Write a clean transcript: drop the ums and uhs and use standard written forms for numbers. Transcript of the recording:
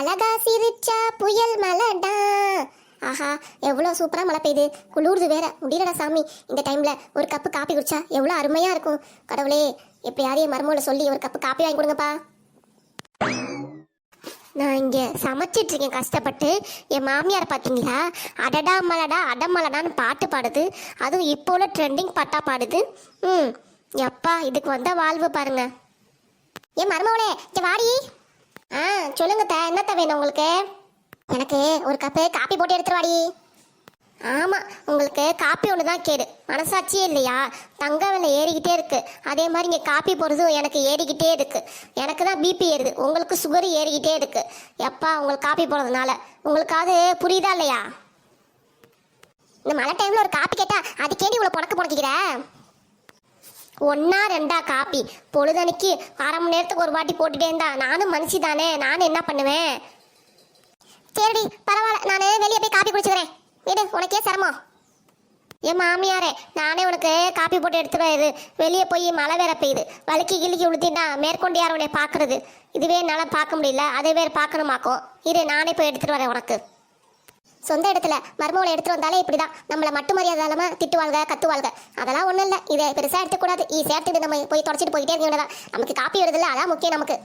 அழகா சிரிச்சா புயல் மலடா. ஆஹா, எவ்வளோ சூப்பராக மழை பெய்யுது. குளிர்து வேற முடியலடா சாமி. இந்த டைம்ல ஒரு கப்பு காப்பி குடிச்சா எவ்வளோ அருமையா இருக்கும். கடவுளே, எப்படியாவது என் மருமகளை சொல்லி ஒரு கப்பு காப்பி வாங்கி கொடுங்கப்பா. நான் இங்கே சமைச்சிட்டு இருக்கேன் கஷ்டப்பட்டு. என் மாமியார் பார்த்தீங்களா, அடடா மலடா அடமலடான்னு பாட்டு பாடுது. அதுவும் இப்போ உள்ள ட்ரெண்டிங் பாட்டா பாடுது. எப்பா, இதுக்கு வந்த வாழ்வு பாருங்க. என் மருமகளே, வாடி. சொல்லுங்க என்னத்த வேணும் உங்களுக்கு? எனக்கு ஒரு கப்பு காப்பி போட்டு எடுத்துருவாடி. ஆமாம், உங்களுக்கு காப்பி ஒன்று தான் கேடு, மனசாட்சியே இல்லையா? தங்க விலை ஏறிக்கிட்டே இருக்கு, அதே மாதிரி இங்கே காப்பி போடுறதும் எனக்கு ஏறிக்கிட்டே இருக்கு. எனக்கு தான் பிபி ஏறுது, உங்களுக்கு சுகர் ஏறிக்கிட்டே இருக்கு. எப்பா, உங்களுக்கு காப்பி போடுறதுனால உங்களுக்காவது புரியுதா இல்லையா? இந்த மழை டைமில் ஒரு காப்பி கேட்டால் அதுக்கேடி இவ்வளோ புணக்கிற? ஒன்றா ரெண்டா காப்பி பொழுதனைக்கு அரை மணி நேரத்துக்கு ஒரு வாட்டி போட்டுட்டே இருந்தா நானும் மனுஷி தானே, நானும் என்ன பண்ணுவேன்? சரிடி, பரவாயில்ல, நான் வெளியே போய் காப்பி குடிச்சுக்கிறேன். வீடு உனக்கே சிரமம். என் மாமியாரே, நானே உனக்கு காப்பி போட்டு எடுத்துருவேன். வெளியே போய் மழை வேற பெய்யுது, வலிக்கி கிளிக்கி உளுத்தின்னா மேற்கொண்டு யார் உன்னை பார்க்கறது? இதுவே என்னால் பார்க்க முடியல, அதே வேறு பார்க்கணுமாக்கும். இரு, நானே போய் எடுத்துட்டு வரேன் உனக்கு. சொந்த இடத்துல மருமகளை எடுத்துட்டு வந்தாலே இப்படிதான், நம்மளை மட்டும் மரியாதை இல்லாமல் திட்டுவாங்க கத்துவாங்க. அதெல்லாம் ஒன்றும் இல்லை, இதை பெருசாக எடுத்துக்கூடாது. ஈஸியாக எடுத்துட்டு நம்ம போய் தொடச்சிட்டு போயிட்டே இருக்க வேண்டியதான். நமக்கு காப்பி வருதுல்ல, அதான் முக்கியம் நமக்கு.